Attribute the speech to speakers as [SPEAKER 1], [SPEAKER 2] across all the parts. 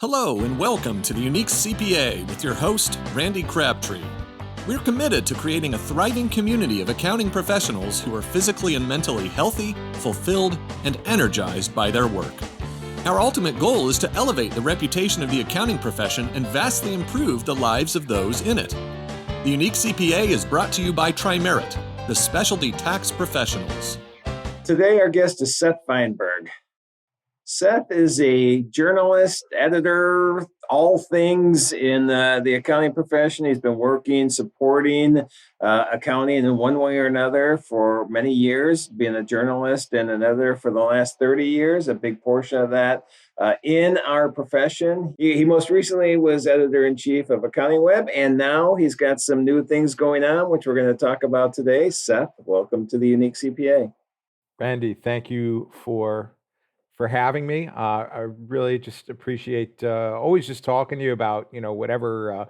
[SPEAKER 1] Hello and welcome to the Unique CPA with your host, Randy Crabtree. We're committed to creating a thriving community of accounting professionals who are physically and mentally healthy, fulfilled, and energized by their work. Our ultimate goal is to elevate the reputation of the accounting profession and vastly improve the lives of those in it. The Unique CPA is brought to you by Tri-Merit, the specialty tax professionals.
[SPEAKER 2] Today, our guest is Seth Fineberg. Seth is a journalist, editor, all things in the accounting profession. He's been working, supporting accounting in one way or another for many years, being a journalist and an editor for the last 30 years, a big portion of that in our profession. He most recently was editor-in-chief of Accounting Web, and now he's got some new things going on, which we're going to talk about today. Seth, welcome to the Unique CPA.
[SPEAKER 3] Randy, thank you for having me. I really just appreciate always just talking to you about whatever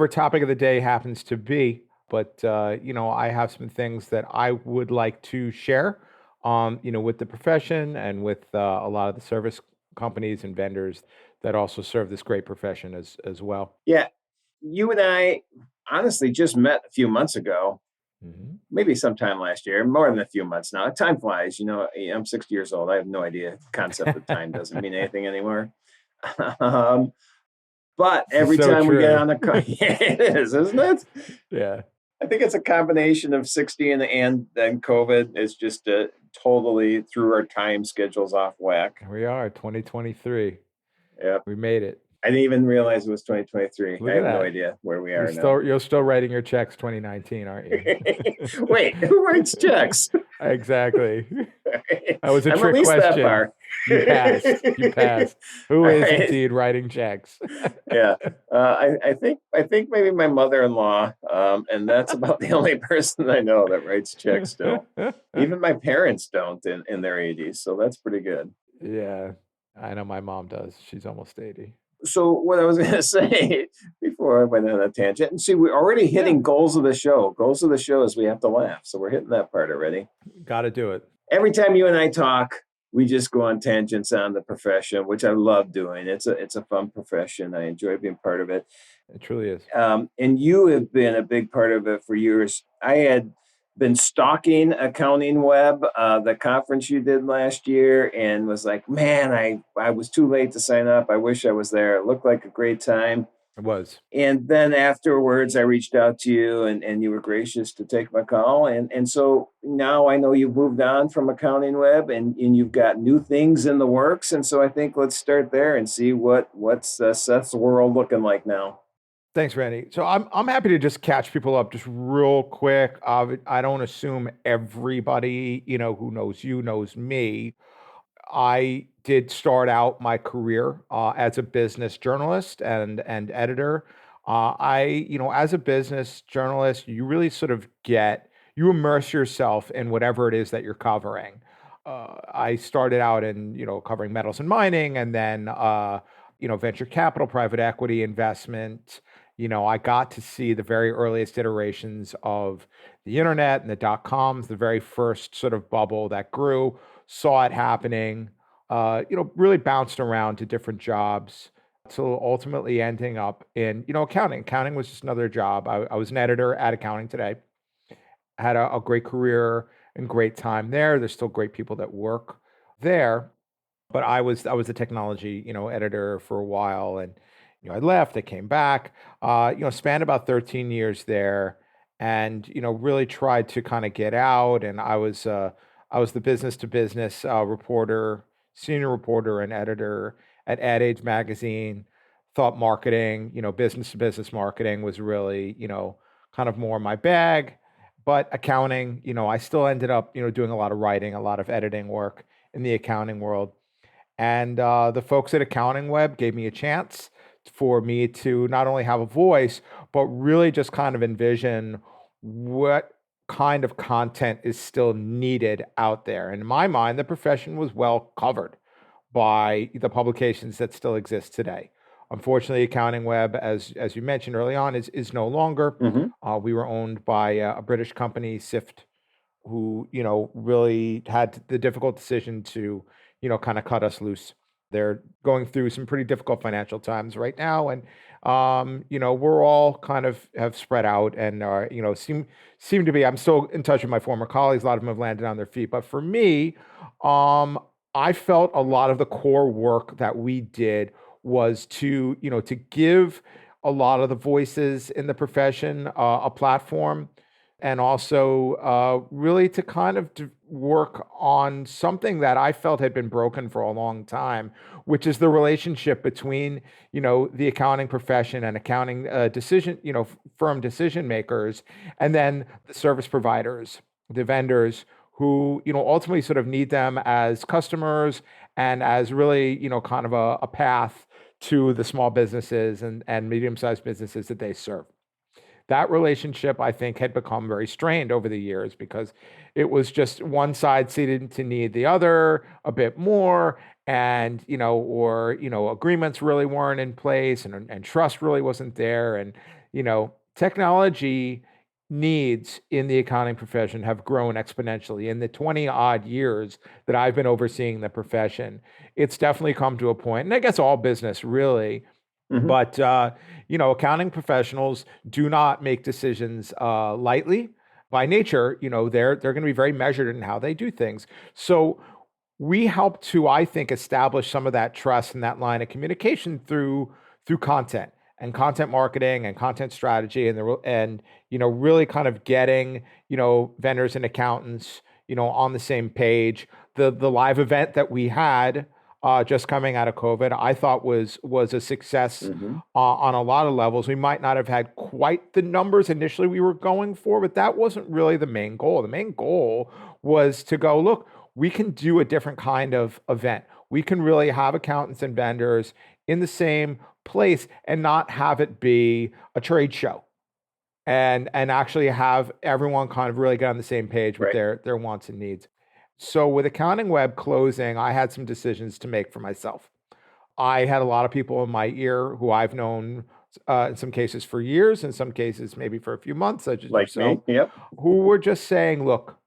[SPEAKER 3] topic of the day happens to be. But I have some things that I would like to share, with the profession and with a lot of the service companies and vendors that also serve this great profession as well.
[SPEAKER 2] Yeah, you and I honestly just met a few months ago.
[SPEAKER 3] Mm-hmm.
[SPEAKER 2] Maybe sometime last year, more than a few months now. Time flies. I'm 60 years old. I have no idea. The concept of time doesn't mean anything anymore. But every time we get on a call, yeah, it is, isn't it?
[SPEAKER 3] Yeah.
[SPEAKER 2] I think it's a combination of 60 and then COVID. It's just totally threw our time schedules off whack.
[SPEAKER 3] Here we are, 2023.
[SPEAKER 2] Yeah.
[SPEAKER 3] We made it.
[SPEAKER 2] I didn't even realize it was 2023.
[SPEAKER 3] Look
[SPEAKER 2] I have
[SPEAKER 3] at
[SPEAKER 2] no
[SPEAKER 3] that.
[SPEAKER 2] idea where we are now.
[SPEAKER 3] You're still writing your checks 2019, aren't you?
[SPEAKER 2] Wait, who writes checks?
[SPEAKER 3] Exactly. That was a
[SPEAKER 2] I'm
[SPEAKER 3] trick
[SPEAKER 2] at least
[SPEAKER 3] question.
[SPEAKER 2] That far.
[SPEAKER 3] You passed. Who is
[SPEAKER 2] Right.
[SPEAKER 3] indeed writing checks?
[SPEAKER 2] Yeah, I think maybe my mother-in-law, and that's about the only person I know that writes checks still. Even my parents don't in their 80s, so that's pretty good.
[SPEAKER 3] Yeah, I know my mom does. She's almost 80.
[SPEAKER 2] So what I was going to say before I went on a tangent, and see, we're already hitting goals of the show. Goals of the show is we have to laugh, so we're hitting that part already.
[SPEAKER 3] Got to do it.
[SPEAKER 2] Every time you and I talk, we just go on tangents on the profession, which I love doing. It's a fun profession. I enjoy being part of it.
[SPEAKER 3] It truly is.
[SPEAKER 2] And you have been a big part of it for years. I had been stalking Accounting Web, the conference you did last year, and was like, man, I was too late to sign up. I wish I was there. It looked like a great time.
[SPEAKER 3] It was.
[SPEAKER 2] And then afterwards, I reached out to you, and you were gracious to take my call. And so now I know you've moved on from Accounting Web, and you've got new things in the works. And so I think let's start there and see what's Seth's world looking like now.
[SPEAKER 3] Thanks, Randy. So I'm happy to just catch people up just real quick. I don't assume everybody who knows you knows me. I did start out my career as a business journalist and editor. As a business journalist, you really sort of you immerse yourself in whatever it is that you're covering. I started out in covering metals and mining, and then venture capital, private equity investment. I got to see the very earliest iterations of the internet and the dot-coms, the very first sort of bubble that grew, saw it happening, really bounced around to different jobs till ultimately ending up in, accounting. Accounting was just another job. I was an editor at Accounting Today. I had a great career and great time there. There's still great people that work there. But I was a technology, editor for a while, and I left, I came back, spanned about 13 years there, and really tried to kind of get out. And I was the business to business reporter, senior reporter and editor at Ad Age magazine. Thought marketing, business to business marketing was really kind of more my bag. But accounting, I still ended up doing a lot of writing, a lot of editing work in the accounting world. And the folks at Accounting Web gave me a chance for me to not only have a voice, but really just kind of envision what kind of content is still needed out there. And in my mind, the profession was well covered by the publications that still exist today. Unfortunately, Accounting Web, as you mentioned early on, is no longer.
[SPEAKER 2] Mm-hmm.
[SPEAKER 3] We were owned by a British company, Sift, who really had the difficult decision to kind of cut us loose. They're going through some pretty difficult financial times right now, and we're all kind of have spread out and seem to be. I'm still in touch with my former colleagues. A lot of them have landed on their feet, but for me, um, I felt a lot of the core work that we did was to give a lot of the voices in the profession a platform, and also really to kind of work on something that I felt had been broken for a long time, which is the relationship between the accounting profession and accounting firm decision makers, and then the service providers, the vendors who ultimately sort of need them as customers and as really kind of a path to the small businesses and medium-sized businesses that they serve. That relationship, I think, had become very strained over the years because it was just one side seemed to need the other a bit more, and agreements really weren't in place, and trust really wasn't there, and technology needs in the accounting profession have grown exponentially in the 20 odd years that I've been overseeing the profession. It's definitely come to a point, and I guess all business really, but accounting professionals do not make decisions lightly. By nature, they're going to be very measured in how they do things. So we help to, I think, establish some of that trust and that line of communication through content and content marketing and content strategy, and really kind of getting vendors and accountants on the same page. The live event that we had just coming out of COVID, I thought was a success on a lot of levels. We might not have had quite the numbers initially we were going for, but that wasn't really the main goal. The main goal was to go, look, we can do a different kind of event. We can really have accountants and vendors in the same place and not have it be a trade show, and actually have everyone kind of really get on the same page with their wants and needs. So with Accounting Web closing, I had some decisions to make for myself. I had a lot of people in my ear who I've known in some cases for years, in some cases maybe for a few months, such as
[SPEAKER 2] Like
[SPEAKER 3] yourself,
[SPEAKER 2] me, yep.
[SPEAKER 3] who were just saying, look,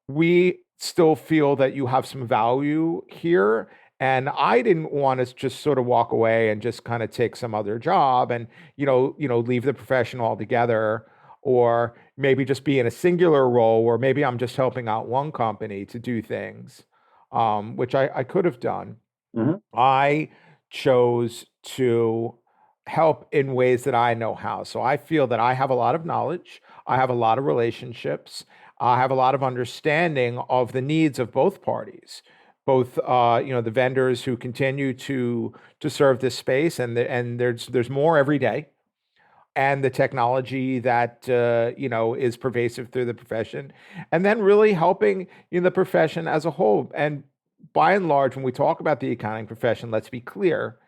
[SPEAKER 3] we still feel that you have some value here. And I didn't want to just sort of walk away and just kind of take some other job and, leave the profession altogether, or maybe just be in a singular role where maybe I'm just helping out one company to do things, which I could have done. I chose to help in ways that I know how. So I feel that I have a lot of knowledge, I have a lot of relationships, I have a lot of understanding of the needs of both parties, both the vendors who continue to serve this space, and there's more every day, and the technology that is pervasive through the profession, and then really helping the profession as a whole. And by and large, when we talk about the accounting profession, let's be clear,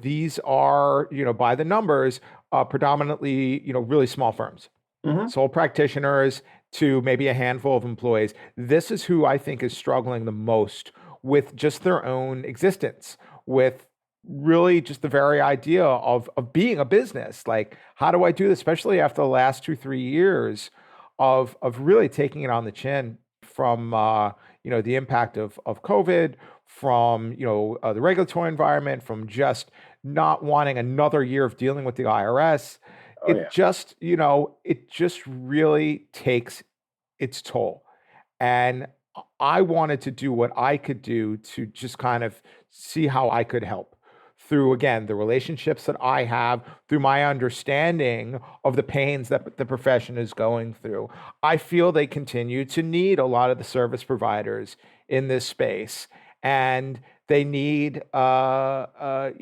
[SPEAKER 3] these are by the numbers predominantly really small firms, sole practitioners to maybe a handful of employees. This is who I think is struggling the most with just their own existence, with really just the very idea of being a business. Like, how do I do this? Especially after the last 2-3 years of really taking it on the chin from the impact of COVID, from the regulatory environment, from just not wanting another year of dealing with the IRS. It just really takes its toll. And I wanted to do what I could do to just kind of see how I could help through, again, the relationships that I have, through my understanding of the pains that the profession is going through. I feel they continue to need a lot of the service providers in this space, and they need to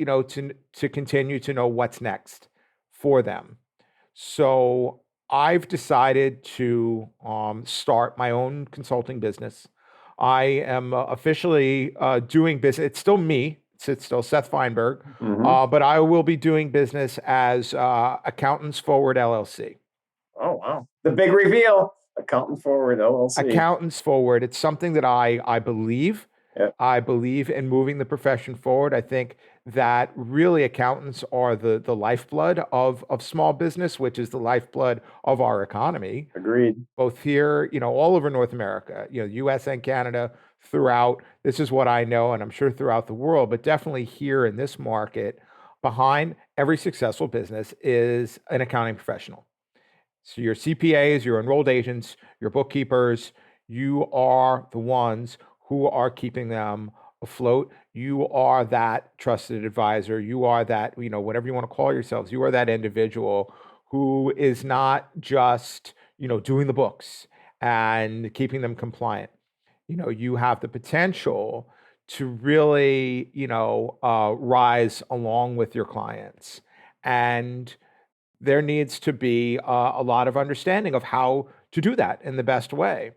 [SPEAKER 3] continue to know what's next for them. So I've decided to start my own consulting business. I am officially doing business. It's still me. It's still Seth Fineberg, but I will be doing business as Accountants Forward LLC.
[SPEAKER 2] Oh, wow. The big reveal. Accountant Forward LLC.
[SPEAKER 3] Accountants Forward. It's something that I believe. Yep. I believe in moving the profession forward. I think that really accountants are the lifeblood of small business, which is the lifeblood of our economy.
[SPEAKER 2] Agreed.
[SPEAKER 3] Both here, all over North America, US and Canada, throughout, this is what I know, and I'm sure throughout the world, but definitely here in this market, behind every successful business is an accounting professional. So your CPAs, your enrolled agents, your bookkeepers, you are the ones who are keeping them afloat. You are that trusted advisor. You are that, whatever you want to call yourselves, you are that individual who is not just, doing the books and keeping them compliant. You have the potential to really, rise along with your clients. And there needs to be a lot of understanding of how to do that in the best way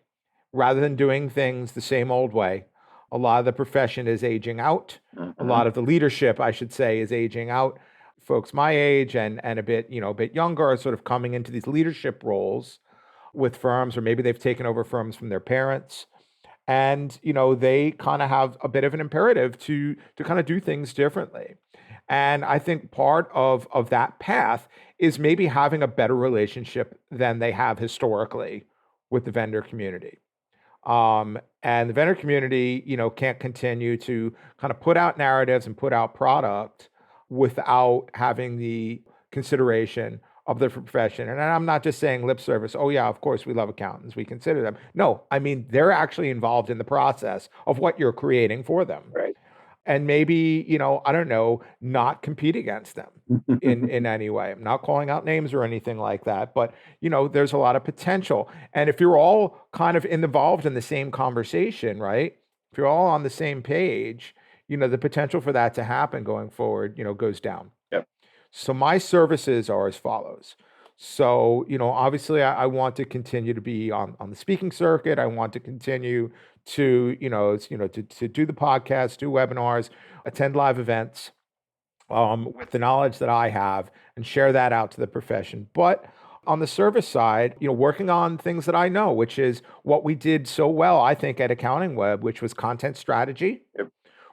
[SPEAKER 3] rather than doing things the same old way. A lot of the profession is aging out. A lot of the leadership, I should say, is aging out. Folks my age and a bit younger are sort of coming into these leadership roles with firms, or maybe they've taken over firms from their parents. And they kind of have a bit of an imperative to kind of do things differently. And I think part of that path is maybe having a better relationship than they have historically with the vendor community. And the vendor community, can't continue to kind of put out narratives and put out product without having the consideration of the profession. And I'm not just saying lip service. Oh yeah, of course we love accountants. We consider them. No, I mean, they're actually involved in the process of what you're creating for them.
[SPEAKER 2] Right.
[SPEAKER 3] And maybe, I don't know, not compete against them in any way. I'm not calling out names or anything like that, but there's a lot of potential. And if you're all kind of involved in the same conversation, right? If you're all on the same page, the potential for that to happen going forward, goes down.
[SPEAKER 2] Yep.
[SPEAKER 3] So my services are as follows. So, obviously I want to continue to be on the speaking circuit. I want to continue to, to do the podcast, do webinars, attend live events, with the knowledge that I have and share that out to the profession. But on the service side, working on things that I know, which is what we did so well, I think, at Accounting Web, which was content strategy.
[SPEAKER 2] Yep.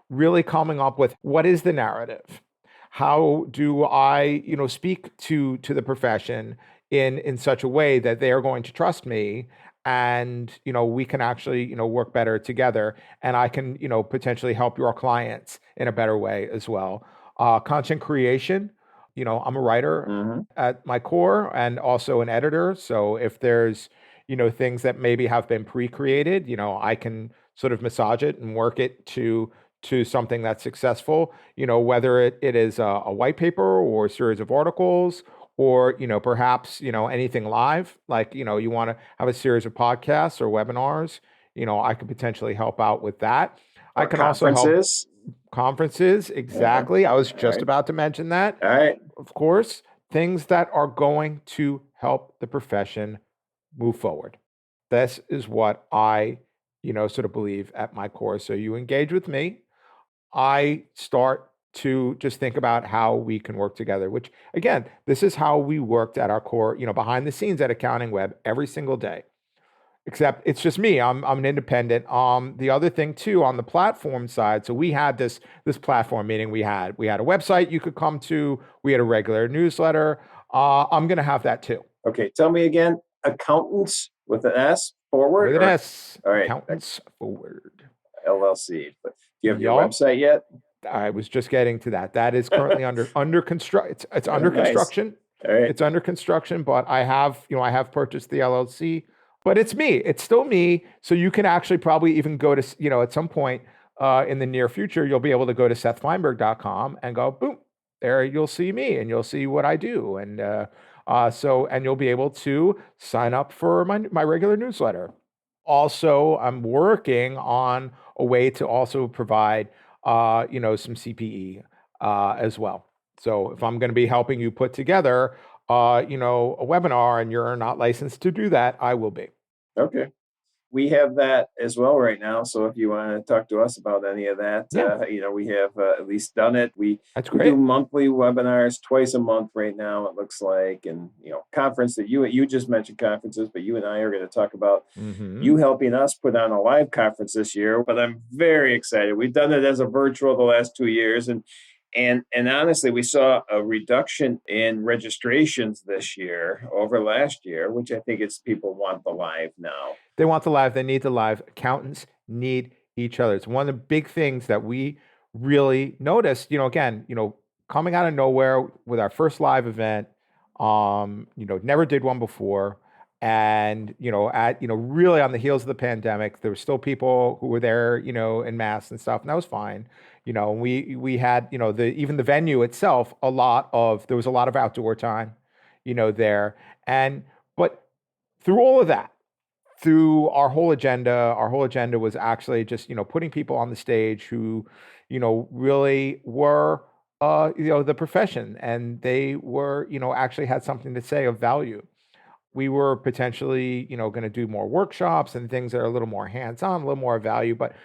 [SPEAKER 3] Really coming up with what is the narrative? How do I, speak to the profession in such a way that they are going to trust me, and we can actually work better together, and I can potentially help your clients in a better way as well. Content creation, I'm a writer at my core and also an editor. So if there's things that maybe have been pre-created, I can sort of massage it and work it to something that's successful, whether it is a white paper or a series of articles, or, perhaps, anything live, like, you want to have a series of podcasts or webinars, I could potentially help out with that.
[SPEAKER 2] Or
[SPEAKER 3] I can also help conferences. Exactly.
[SPEAKER 2] Yeah.
[SPEAKER 3] I was just about to mention that.
[SPEAKER 2] All right.
[SPEAKER 3] Of course, things that are going to help the profession move forward. This is what I, sort of believe at my core. So you engage with me, I start to just think about how we can work together, which again, this is how we worked at our core, behind the scenes at Accounting Web every single day. Except it's just me. I'm an independent. The other thing too, on the platform side, so we had this platform meeting. We had a website you could come to. We had a regular newsletter. I'm going to have that too.
[SPEAKER 2] Okay, tell me again. Accountants with an S forward.
[SPEAKER 3] With an S.
[SPEAKER 2] All right.
[SPEAKER 3] Accountants Forward.
[SPEAKER 2] LLC. But do you have your website yet?
[SPEAKER 3] I was just getting to that. That is currently under construction. It's under construction.
[SPEAKER 2] All right.
[SPEAKER 3] It's under construction, but I have purchased the LLC. But it's me. It's still me. So you can actually probably even go to, at some point in the near future, you'll be able to go to sethfineberg.com and go, boom, there you'll see me and you'll see what I do. And and you'll be able to sign up for my regular newsletter. Also, I'm working on a way to also provide, some CPE as well. So if I'm going to be helping you put together, a webinar and you're not licensed to do that, I will be.
[SPEAKER 2] Okay. We have that as well right now. So if you want to talk to us about any of that, we have at least done it.
[SPEAKER 3] That's
[SPEAKER 2] we
[SPEAKER 3] great.
[SPEAKER 2] do monthly webinars twice a month right now, it looks like. And, conference that you just mentioned conferences, but you and I are going to talk about you helping us put on a live conference this year. But I'm very excited. We've done it as a virtual the last 2 years. And honestly, we saw a reduction in registrations this year over last year, which I think it's people want the live now.
[SPEAKER 3] They want the live. They need the live. Accountants need each other. It's one of the big things that we really noticed, again, coming out of nowhere with our first live event, never did one before. And, really on the heels of the pandemic, there were still people who were there, in masks and stuff, and that was fine. We had, even the venue itself, there was a lot of outdoor time, there. But through all of that, through our whole agenda was actually just, putting people on the stage who, really were, the profession, and they were, actually had something to say of value. We were potentially, going to do more workshops and things that are a little more hands-on, a little more value. But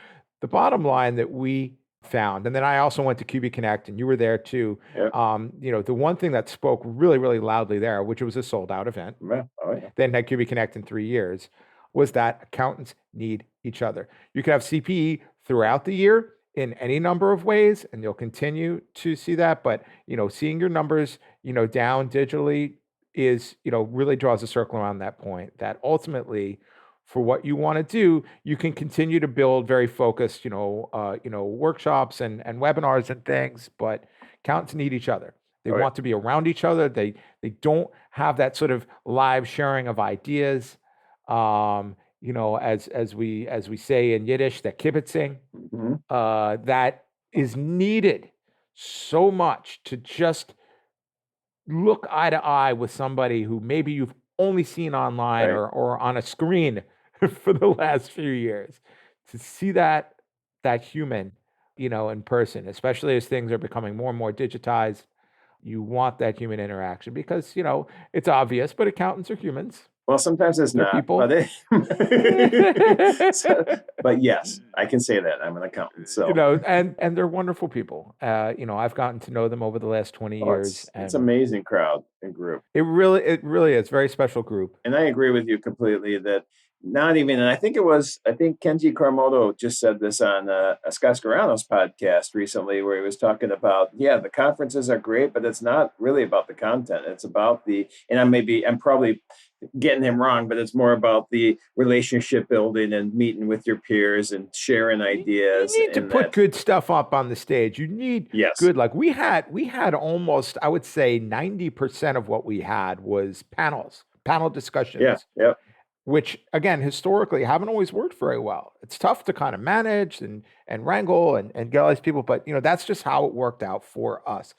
[SPEAKER 3] the bottom line that we found, and then I also went to QB Connect, and you were there too.
[SPEAKER 2] Yep.
[SPEAKER 3] The one thing that spoke really, really loudly there, which was a sold-out event,
[SPEAKER 2] Yeah. Oh, yeah.
[SPEAKER 3] then had QB Connect in 3 years, was that accountants need each other. You could have CPE throughout the year in any number of ways, and you'll continue to see that. But, seeing your numbers, down digitally is, really draws a circle around that point, that ultimately for what you want to do, you can continue to build very focused, workshops and webinars and things, but accountants need each other. They want to be around each other. They don't have that sort of live sharing of ideas. As we say in Yiddish, that kibitzing, that is needed so much to just look eye to eye with somebody who maybe you've only seen online or on a screen for the last few years. To see that human, in person, especially as things are becoming more and more digitized, you want that human interaction because, it's obvious, but accountants are humans.
[SPEAKER 2] Well, sometimes it's
[SPEAKER 3] They're
[SPEAKER 2] not,
[SPEAKER 3] people.
[SPEAKER 2] but but yes, I can say that I'm an accountant. So
[SPEAKER 3] and they're wonderful people. I've gotten to know them over the last 20 years.
[SPEAKER 2] It's amazing crowd and group.
[SPEAKER 3] It really is very special group.
[SPEAKER 2] And I agree with you completely that not even, and I think Kenji Karamoto just said this on Scott Scarano's podcast recently, where he was talking about, the conferences are great, but it's not really about the content. It's about and I'm probably getting him wrong, but it's more about the relationship building and meeting with your peers and sharing ideas.
[SPEAKER 3] You need to put good stuff up on the stage. You need good, like we had almost, I would say 90% of what we had was panel discussions.
[SPEAKER 2] Yeah.
[SPEAKER 3] Which again, historically haven't always worked very well. It's tough to kind of manage and wrangle and get all these people, but that's just how it worked out for us.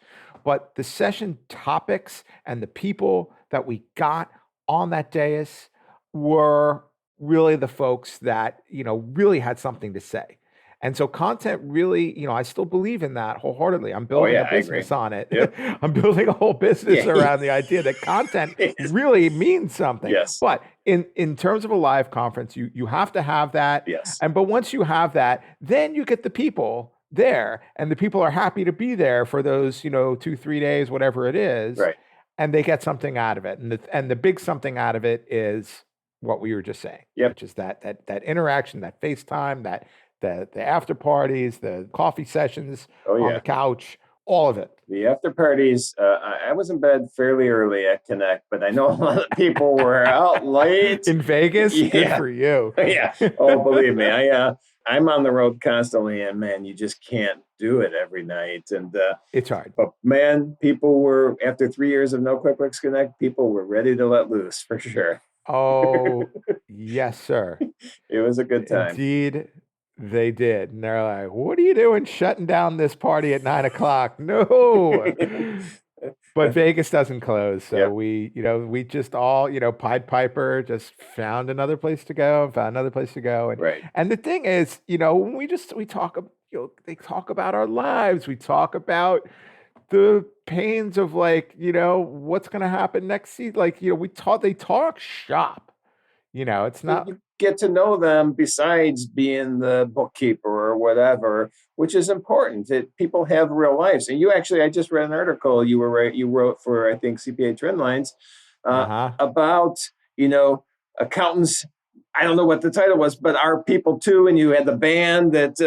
[SPEAKER 3] But the session topics and the people that we got on that dais were really the folks that, really had something to say. And so content really, I still believe in that wholeheartedly. I'm building a business on it.
[SPEAKER 2] Yep.
[SPEAKER 3] I'm building a whole business around the idea that content really means something.
[SPEAKER 2] Yes.
[SPEAKER 3] But in terms of a live conference, you have to have that.
[SPEAKER 2] Yes.
[SPEAKER 3] But once you have that, then you get the people there, and the people are happy to be there for those, 2-3 days, whatever it is.
[SPEAKER 2] Right.
[SPEAKER 3] And they get something out of it. And the big something out of it is what we were just saying, which is that interaction, that FaceTime, that the after parties, the coffee sessions on the couch, all of it.
[SPEAKER 2] The after parties, I was in bed fairly early at Connect, but I know a lot of people were out late.
[SPEAKER 3] In Vegas?
[SPEAKER 2] Yeah.
[SPEAKER 3] Good for you.
[SPEAKER 2] Yeah. Oh, believe me, I'm on the road constantly, and man, you just can't do it every night. And
[SPEAKER 3] it's hard.
[SPEAKER 2] But man, people were, after 3 years of no QuickBooks Connect, people were ready to let loose for sure.
[SPEAKER 3] Oh, yes, sir.
[SPEAKER 2] It was a good time.
[SPEAKER 3] Indeed. They did. And they're like, what are you doing shutting down this party at 9:00? No. But Vegas doesn't close. So we just all, Pied Piper just found another place to go. And the thing is, when we talk, they talk about our lives. We talk about the pains of what's going to happen next season. They talk shop. It's not.
[SPEAKER 2] You get to know them besides being the bookkeeper or whatever, which is important. That people have real lives. And I just read an article you wrote for, I think, CPA Trendlines about, accountants. I don't know what the title was, but our people too. And you had the band that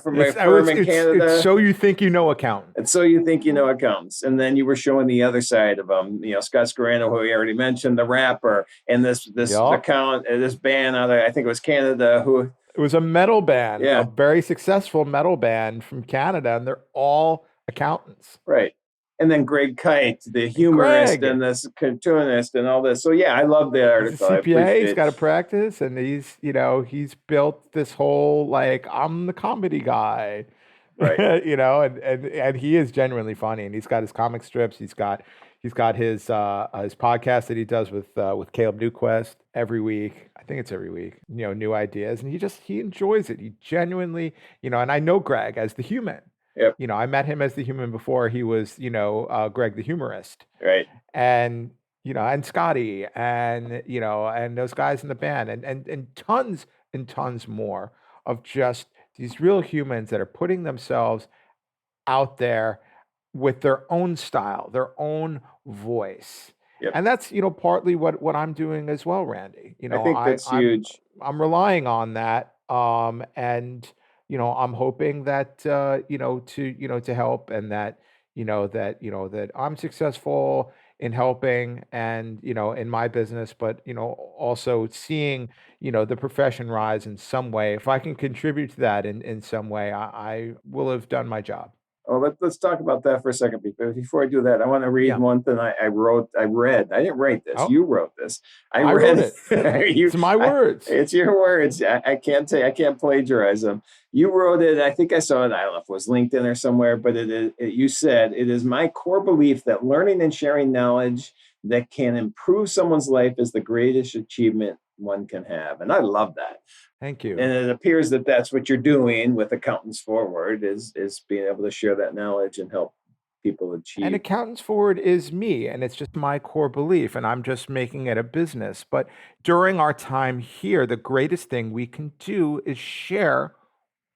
[SPEAKER 2] from a firm in Canada.
[SPEAKER 3] It's So You Think You Know Accountants.
[SPEAKER 2] And So You Think You Know Accountants. And then you were showing the other side of them. Scott Scarano, who we already mentioned, the rapper, and this account, this band out of, I think it was Canada, who
[SPEAKER 3] It was a metal band, a
[SPEAKER 2] Yeah,
[SPEAKER 3] very successful metal band from Canada, and they're all accountants.
[SPEAKER 2] right. And then Greg Kite, the
[SPEAKER 3] And
[SPEAKER 2] humorist
[SPEAKER 3] Greg,
[SPEAKER 2] and this cartoonist and all this. So yeah, I love the
[SPEAKER 3] he's a
[SPEAKER 2] article. I
[SPEAKER 3] CPA, he's
[SPEAKER 2] appreciate.
[SPEAKER 3] got to practice, and he's built this whole like I'm the comedy guy,
[SPEAKER 2] Right.
[SPEAKER 3] and he is genuinely funny, and he's got his comic strips, he's got his podcast that he does with Caleb Newquest every week. I think it's every week, new ideas, and he enjoys it. He genuinely, and I know Greg as the human.
[SPEAKER 2] Yep.
[SPEAKER 3] I met him as the human before he was, Greg the humorist.
[SPEAKER 2] Right.
[SPEAKER 3] And Scotty and those guys in the band and tons more of just these real humans that are putting themselves out there with their own style, their own voice.
[SPEAKER 2] Yep.
[SPEAKER 3] And that's, partly what I'm doing as well, Randy.
[SPEAKER 2] I think that's huge.
[SPEAKER 3] I'm relying on that. And I'm hoping that to help, and that I'm successful in helping and in my business, but also seeing the profession rise in some way. If I can contribute to that in some way, I will have done my job.
[SPEAKER 2] Oh, let's talk about that for a second. Before I do that, I want to read
[SPEAKER 3] Yeah.
[SPEAKER 2] one thing I read. I didn't write this.
[SPEAKER 3] Oh.
[SPEAKER 2] You wrote this.
[SPEAKER 3] I
[SPEAKER 2] read
[SPEAKER 3] wrote it. It's my words.
[SPEAKER 2] It's your words. I can't say I can't plagiarize them. You wrote it. I think I saw it. I don't know if it was LinkedIn or somewhere, but you said, "It is my core belief that learning and sharing knowledge that can improve someone's life is the greatest achievement one can have." And I love that.
[SPEAKER 3] Thank you.
[SPEAKER 2] And it appears that that's what you're doing with Accountants Forward is being able to share that knowledge and help people achieve.
[SPEAKER 3] And Accountants Forward is me, and it's just my core belief, and I'm just making it a business. But during our time here, the greatest thing we can do is share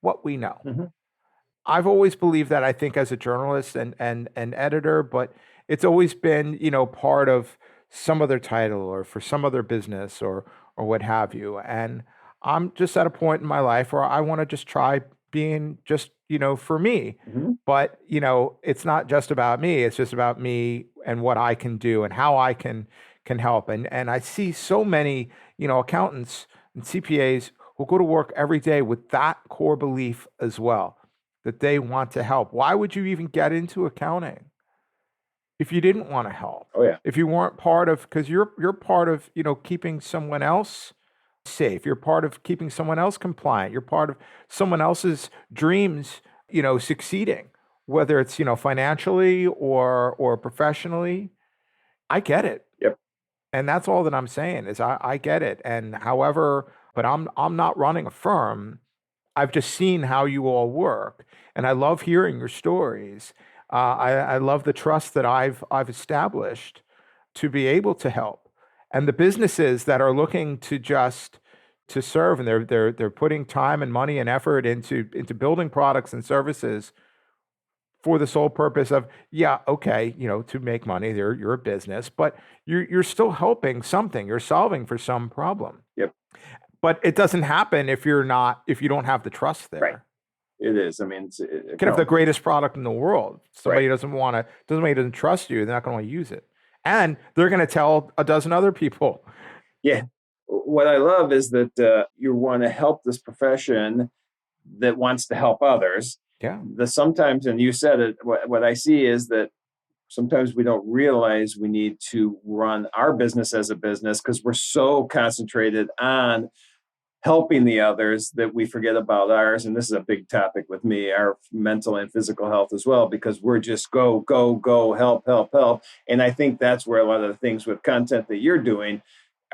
[SPEAKER 3] what we know.
[SPEAKER 2] Mm-hmm.
[SPEAKER 3] I've always believed that, I think, as a journalist and editor, but it's always been, part of some other title or for some other business or what have you. And I'm just at a point in my life where I want to just try being just, for me.
[SPEAKER 2] Mm-hmm.
[SPEAKER 3] But, it's not just about me. It's just about me and what I can do and how I can help. And I see so many, accountants and CPAs who go to work every day with that core belief as well, that they want to help. Why would you even get into accounting if you didn't want to help?
[SPEAKER 2] Oh yeah.
[SPEAKER 3] If you weren't part of, because you're part of, keeping someone else safe. You're part of keeping someone else compliant. You're part of someone else's dreams, succeeding, whether it's, financially or professionally. I get it.
[SPEAKER 2] Yep.
[SPEAKER 3] And that's all that I'm saying is I get it. And however, but I'm not running a firm. I've just seen how you all work, and I love hearing your stories. I love the trust that I've established to be able to help. And the businesses that are looking to serve, and they're putting time and money and effort into building products and services for the sole purpose of, to make money. You're a business, but you're still helping something. You're solving for some problem.
[SPEAKER 2] Yep.
[SPEAKER 3] But it doesn't happen if you don't have the trust there.
[SPEAKER 2] Right. It is. I mean,
[SPEAKER 3] you can have the greatest product in the world. Somebody doesn't trust you, they're not going to want to use it. And they're going to tell a dozen other people.
[SPEAKER 2] Yeah. What I love is that you want to help this profession that wants to help others.
[SPEAKER 3] Yeah.
[SPEAKER 2] Sometimes, and you said it, what I see is that sometimes we don't realize we need to run our business as a business because we're so concentrated on helping the others that we forget about ours. And this is a big topic with me, our mental and physical health as well, because we're just go, help. And I think that's where a lot of the things with content that you're doing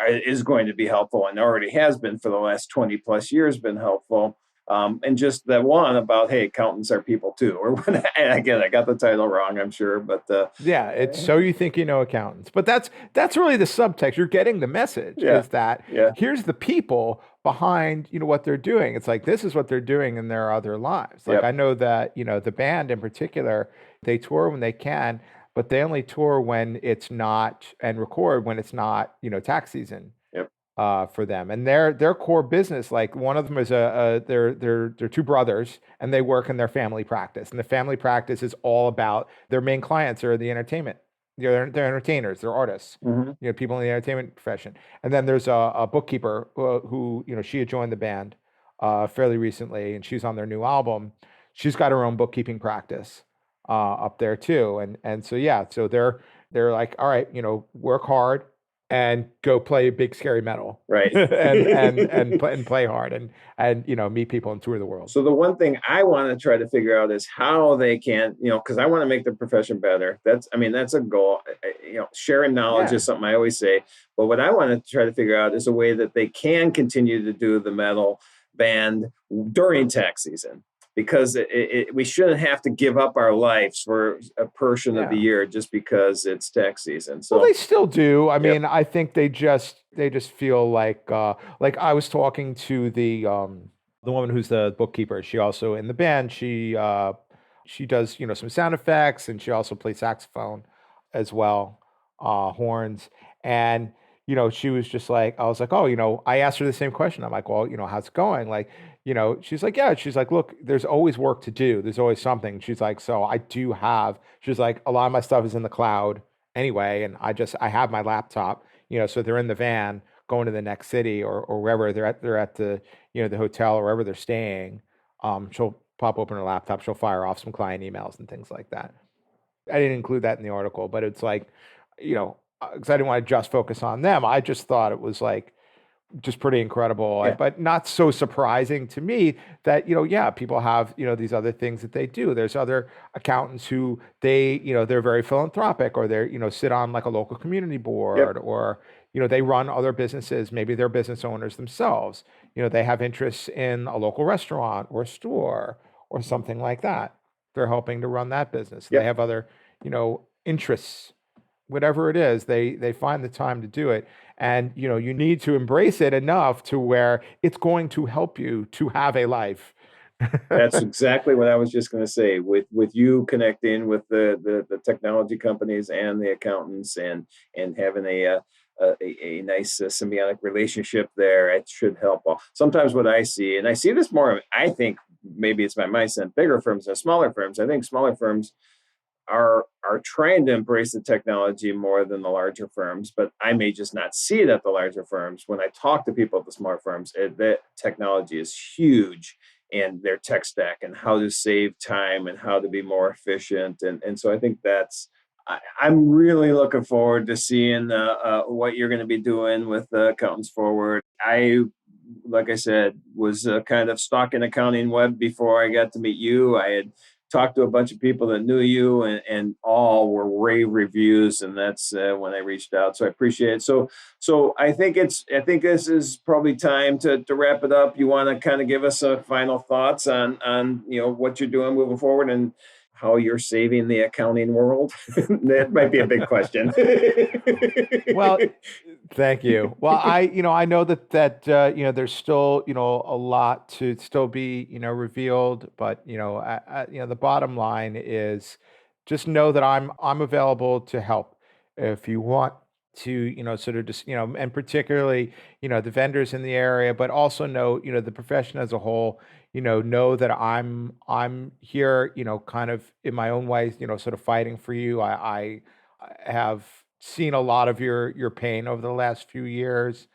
[SPEAKER 2] is going to be helpful, and already has been for the last 20 plus years been helpful. And just that one about, hey, accountants are people too. Or and again, I got the title wrong, I'm sure, but
[SPEAKER 3] it's so you think you know accountants, but that's really the subtext. You're getting the message is that here's the people behind what they're doing. It's like this is what they're doing in their other lives. Like I know that the band in particular, they tour when they can, but they only tour when it's not, and record when it's not tax season. For them, and their core business, like one of them is they're two brothers, and they work in their family practice, and the family practice is all about their main clients are the entertainment. They're entertainers, they're artists, people in the entertainment profession. And then there's a bookkeeper who she had joined the band, fairly recently, and she's on their new album. She's got her own bookkeeping practice up there too, and so yeah, so they're like, all right, work hard and go play big scary metal,
[SPEAKER 2] Right.
[SPEAKER 3] and play hard and meet people and tour the world.
[SPEAKER 2] So the one thing I want to try to figure out is how they can, because I want to make the profession better. That's a goal. Sharing knowledge
[SPEAKER 3] Yeah.
[SPEAKER 2] is something I always say. But what I want to try to figure out is a way that they can continue to do the metal band during tax season, because we shouldn't have to give up our lives for a portion of the year just because it's tax season. So
[SPEAKER 3] well, they still do. I
[SPEAKER 2] Yep.
[SPEAKER 3] mean, I think they just feel like I was talking to the woman who's the bookkeeper. She also in the band. She does some sound effects, and she also plays saxophone as well, horns. And she was just like, I was like, oh, I asked her the same question. I'm like, well, how's it going? Like, she's like, yeah. She's like, look, there's always work to do. There's always something. She's like, so I do have. She's like, a lot of my stuff is in the cloud anyway, and I have my laptop. So they're in the van going to the next city or wherever they're at the the hotel or wherever they're staying. She'll pop open her laptop. She'll fire off some client emails and things like that. I didn't include that in the article, but it's like, because I didn't want to just focus on them. I just thought it was like just pretty incredible,
[SPEAKER 2] Yeah.
[SPEAKER 3] but not so surprising to me that, yeah, people have, these other things that they do. There's other accountants who they're very philanthropic, or they're, sit on like a local community board, or, they run other businesses. Maybe they're business owners themselves. They have interests in a local restaurant or store or something like that. They're helping to run that business.
[SPEAKER 2] Yep.
[SPEAKER 3] They have other, interests, whatever it is, they find the time to do it. And you need to embrace it enough to where it's going to help you to have a life.
[SPEAKER 2] That's exactly what I was just going to say. With you connecting with the technology companies and the accountants, and having a nice symbiotic relationship there, it should help. Sometimes what I see, and I see this more, I think maybe it's my mindset, bigger firms than smaller firms. I think smaller firms are trying to embrace the technology more than the larger firms, but I may just not see it at the larger firms. When I talk to people at the smaller firms, the technology is huge, and their tech stack, and how to save time, and how to be more efficient. And so I think I'm really looking forward to seeing what you're going to be doing with Accountants Forward. Like I said, was kind of stalking accounting web before I got to meet you. I had talked to a bunch of people that knew you, and all were rave reviews, and that's when I reached out. So I appreciate it. So I think this is probably time to wrap it up. You want to kind of give us a final thoughts on what you're doing moving forward, and how you're saving the accounting world? That might be a big question.
[SPEAKER 3] Well, thank you. Well, I know that there's still, a lot to still be, revealed, but, the bottom line is just know that I'm available to help if you want to, sort of just, and particularly, the vendors in the area, but also know, the profession as a whole, know that I'm here, kind of in my own way, sort of fighting for you. I have seen a lot of your pain over the last few years.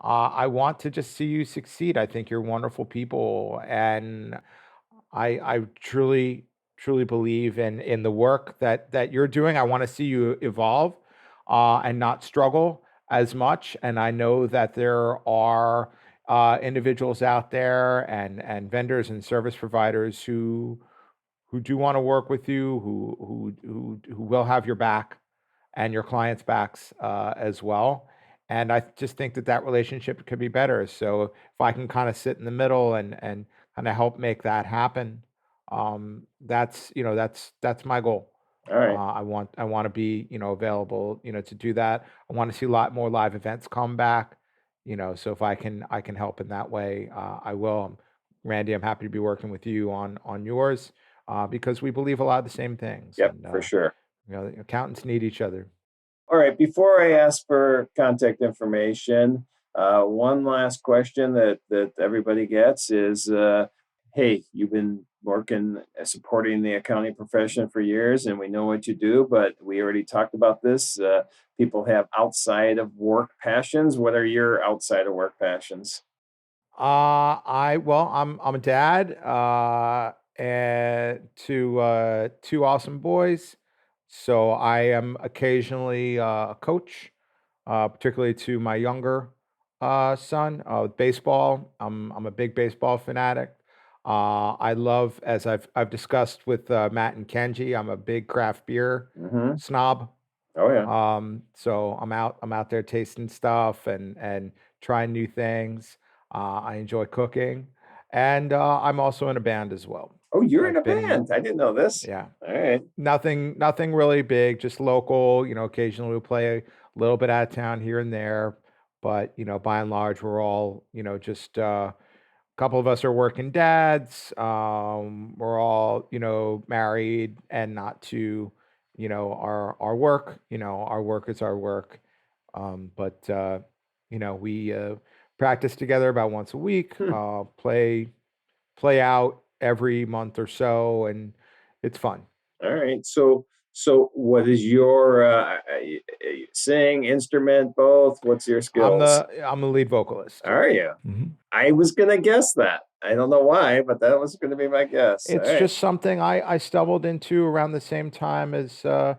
[SPEAKER 3] I want to just see you succeed. I think you're wonderful people, and I truly believe in the work that you're doing. I want to see you evolve and not struggle as much. And I know that there are individuals out there and vendors and service providers who do want to work with you, who will have your back and your clients' backs as well. And I just think that relationship could be better. So if I can kind of sit in the middle and kind of help make that happen, that's that's my goal.
[SPEAKER 2] All right.
[SPEAKER 3] I want to be available to do that. I want to see a lot more live events come back. So if I can help in that way, I will. Randy, I'm happy to be working with you on yours because we believe a lot of the same things.
[SPEAKER 2] Yep,
[SPEAKER 3] And,
[SPEAKER 2] for sure.
[SPEAKER 3] Accountants need each other.
[SPEAKER 2] All right. Before I ask for contact information, one last question that everybody gets is, hey, you've been working, supporting the accounting profession for years, and we know what you do, but we already talked about this. People have outside of work passions. What are your outside of work passions?
[SPEAKER 3] I'm a dad, and to two awesome boys. So I am occasionally a coach, particularly to my younger son with baseball. I'm a big baseball fanatic. I love, as I've discussed with Matt and Kenji, I'm a big craft beer
[SPEAKER 2] Hmm.
[SPEAKER 3] snob.
[SPEAKER 2] Oh yeah.
[SPEAKER 3] So I'm out there tasting stuff and trying new things. I enjoy cooking, and I'm also in a band as well.
[SPEAKER 2] Oh, you're in a
[SPEAKER 3] I've been
[SPEAKER 2] band. I didn't know this.
[SPEAKER 3] Yeah,
[SPEAKER 2] All right.
[SPEAKER 3] nothing really big, just local. Occasionally we'll play a little bit out of town here and there, but by and large we're all just couple of us are working dads. We're all, married and not to, our work. Our work is our work. But we practice together about once a week.
[SPEAKER 2] Hmm.
[SPEAKER 3] Play out every month or so, and it's fun.
[SPEAKER 2] All right. So what is your sing, instrument, both? What's your skills?
[SPEAKER 3] I'm the lead vocalist.
[SPEAKER 2] Are you?
[SPEAKER 3] Mhm.
[SPEAKER 2] I was gonna guess that. I don't know why, but that was gonna be my guess. All
[SPEAKER 3] It's
[SPEAKER 2] right.
[SPEAKER 3] just something I stumbled into around the same time as I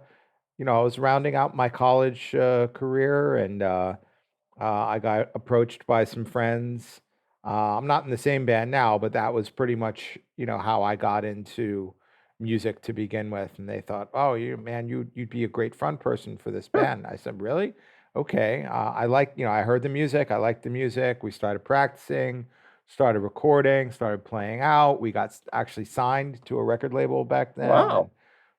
[SPEAKER 3] was rounding out my college career, and I got approached by some friends. I'm not in the same band now, but that was pretty much, how I got into music to begin with. And they thought, "Oh, you'd be a great front person for this
[SPEAKER 2] Huh.
[SPEAKER 3] band." I said, "Really? Okay." I heard the music. I liked the music. We started practicing, started recording, started playing out. We got actually signed to a record label back then, and
[SPEAKER 2] Wow.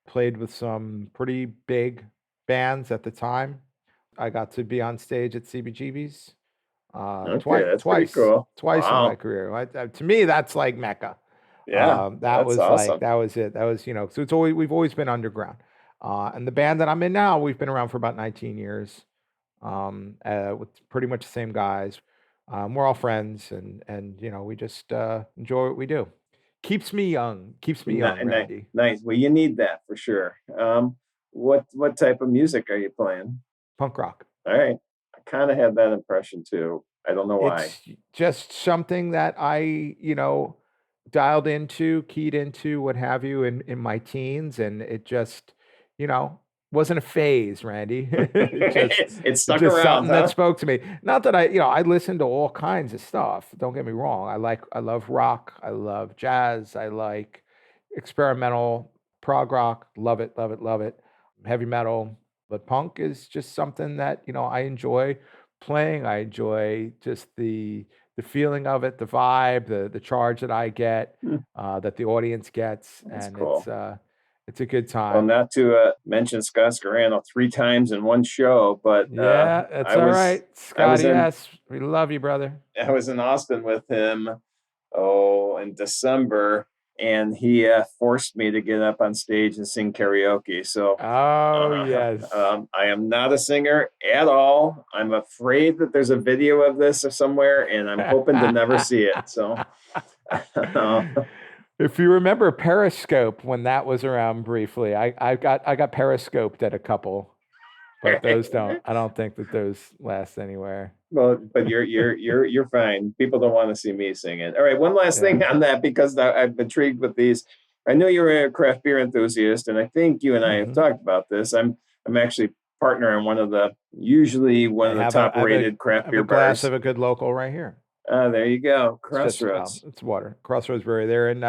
[SPEAKER 3] played with some pretty big bands at the time. I got to be on stage at CBGB's
[SPEAKER 2] Okay, that's pretty
[SPEAKER 3] twice,
[SPEAKER 2] cool.
[SPEAKER 3] twice in my
[SPEAKER 2] Wow.
[SPEAKER 3] career. To me, that's like Mecca.
[SPEAKER 2] Yeah, that's awesome.
[SPEAKER 3] That was it. That was, so we've always been underground. And the band that I'm in now, we've been around for about 19 years, with pretty much the same guys. We're all friends, and we just enjoy what we do. Keeps me young,
[SPEAKER 2] Nice,
[SPEAKER 3] Randy.
[SPEAKER 2] nice. Well, you need that for sure. What type of music are you playing?
[SPEAKER 3] Punk rock.
[SPEAKER 2] All right. I kind of had that impression too. I don't know why.
[SPEAKER 3] It's just something that I, dialed into, keyed into, what have you, in my teens, and it just, you know, wasn't a phase, Randy.
[SPEAKER 2] It stuck
[SPEAKER 3] Just
[SPEAKER 2] around,
[SPEAKER 3] something that
[SPEAKER 2] huh?
[SPEAKER 3] spoke to me. Not that I listen to all kinds of stuff. Don't get me wrong. I love rock. I love jazz. I like experimental prog rock. Love it, love it, love it. Heavy metal. But punk is just something that, I enjoy playing. I enjoy just the feeling of it, the vibe, the charge that I get,
[SPEAKER 2] Hmm,
[SPEAKER 3] that the audience gets,
[SPEAKER 2] that's
[SPEAKER 3] and
[SPEAKER 2] cool.
[SPEAKER 3] it's a good
[SPEAKER 2] Well,
[SPEAKER 3] time.
[SPEAKER 2] not to mention Scott Scarano three times in one show, but
[SPEAKER 3] Yeah, that's
[SPEAKER 2] I
[SPEAKER 3] all
[SPEAKER 2] was
[SPEAKER 3] right,
[SPEAKER 2] I was
[SPEAKER 3] Scotty.
[SPEAKER 2] in
[SPEAKER 3] Yes, we love you, brother.
[SPEAKER 2] I was in Austin with him, in December, and he forced me to get up on stage and sing karaoke. So
[SPEAKER 3] Oh yes.
[SPEAKER 2] I am not a singer at all. I'm afraid that there's a video of this somewhere, and I'm hoping to never see it. So,
[SPEAKER 3] If you remember Periscope when that was around briefly, I got Periscoped at a couple, but those don't. I don't think that those last anywhere.
[SPEAKER 2] well, but you're fine. People don't want to see me singing. All right, one last
[SPEAKER 3] Yeah.
[SPEAKER 2] thing on that because I'm intrigued with these. I know you're a craft beer enthusiast, and I think you and I have
[SPEAKER 3] Hmm.
[SPEAKER 2] talked about this. I'm actually partner in usually one
[SPEAKER 3] I
[SPEAKER 2] of the
[SPEAKER 3] have a
[SPEAKER 2] top
[SPEAKER 3] I have a
[SPEAKER 2] rated
[SPEAKER 3] I
[SPEAKER 2] craft
[SPEAKER 3] have a
[SPEAKER 2] beer
[SPEAKER 3] glass
[SPEAKER 2] bars.
[SPEAKER 3] of a good local right here.
[SPEAKER 2] There you go,
[SPEAKER 3] It's just
[SPEAKER 2] Crossroads.
[SPEAKER 3] it's water. Crossroads Brewery. They're in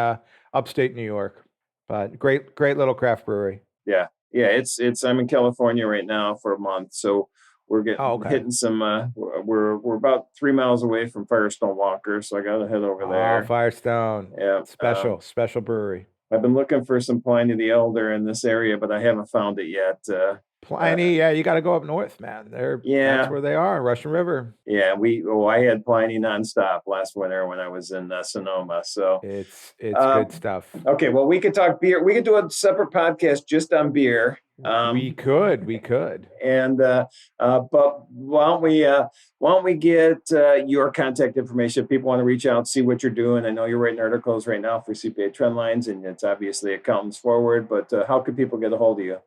[SPEAKER 3] upstate New York, but great little craft brewery.
[SPEAKER 2] Yeah, yeah. It's. I'm in California right now for a month, so we're getting
[SPEAKER 3] Oh, okay.
[SPEAKER 2] hitting some. We're about 3 miles away from Firestone Walker, so I got to head over
[SPEAKER 3] Oh,
[SPEAKER 2] there.
[SPEAKER 3] Firestone.
[SPEAKER 2] Yeah.
[SPEAKER 3] Special brewery.
[SPEAKER 2] I've been looking for some Pliny the Elder in this area, but I haven't found it yet.
[SPEAKER 3] Pliny, yeah, you got to go up north, man. That's
[SPEAKER 2] Yeah,
[SPEAKER 3] where they are, Russian River.
[SPEAKER 2] yeah. I had Pliny nonstop last winter when I was in Sonoma. So,
[SPEAKER 3] It's
[SPEAKER 2] uh,
[SPEAKER 3] good stuff.
[SPEAKER 2] okay. Well, we could talk beer. We could do a separate podcast just on beer.
[SPEAKER 3] We could.
[SPEAKER 2] And but why don't we get your contact information if people want to reach out, see what you're doing? I know you're writing articles right now for CPA Trendlines, and it's obviously Accountants Forward. But how can people get a hold of you?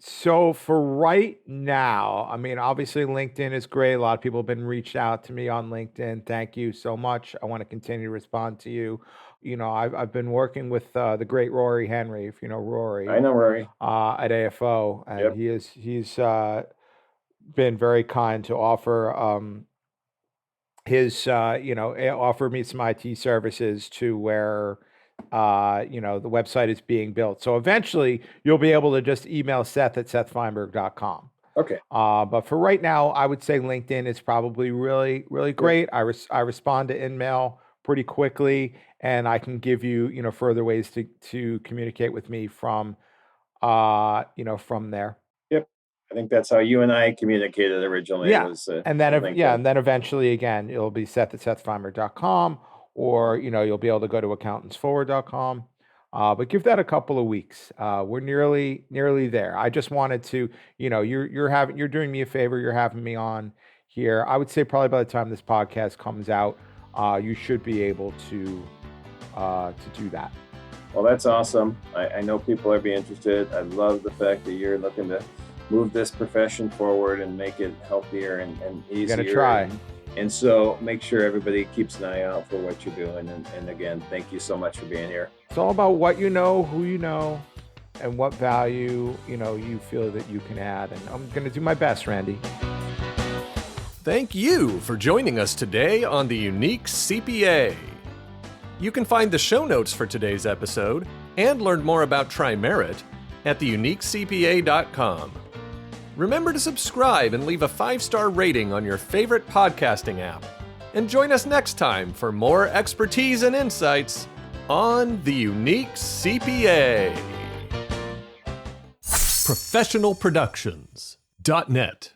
[SPEAKER 3] So for right now, I mean, obviously LinkedIn is great. A lot of people have been reached out to me on LinkedIn. Thank you so much. I want to continue to respond to you. I've been working with the great Rory Henry, if you know
[SPEAKER 2] I
[SPEAKER 3] Rory,
[SPEAKER 2] know, Rory.
[SPEAKER 3] at AFO, and
[SPEAKER 2] Yep.
[SPEAKER 3] he's been very kind to offer offer me some IT services to where the website is being built. So eventually you'll be able to just email Seth at sethfineberg.com.
[SPEAKER 2] Okay.
[SPEAKER 3] But for right now, I would say LinkedIn is probably really, really great. I respond to email pretty quickly, and I can give you, further ways to communicate with me from there.
[SPEAKER 2] Yep. I think that's how you and I communicated originally
[SPEAKER 3] Yeah.
[SPEAKER 2] was
[SPEAKER 3] And then,
[SPEAKER 2] LinkedIn.
[SPEAKER 3] and then eventually again, it'll be Seth at sethfineberg.com, or, you'll be able to go to accountantsforward.com. But give that a couple of weeks. We're nearly there. I just wanted to, you're doing me a favor. You're having me on here. I would say probably by the time this podcast comes out, you should be able to do that.
[SPEAKER 2] Well, that's awesome. I know people are being interested. I love the fact that you're looking to move this profession forward and make it healthier and easier.
[SPEAKER 3] Gonna try.
[SPEAKER 2] And so make sure everybody keeps an eye out for what you're doing. And again, thank you so much for being here.
[SPEAKER 3] It's all about what you know, who you know, and what value, you feel that you can add. And I'm going to do my best, Randy.
[SPEAKER 1] Thank you for joining us today on the Unique CPA. You can find the show notes for today's episode and learn more about TriMerit at theuniquecpa.com. Remember to subscribe and leave a 5-star rating on your favorite podcasting app. And join us next time for more expertise and insights on the Unique CPA. Professionalproductions.net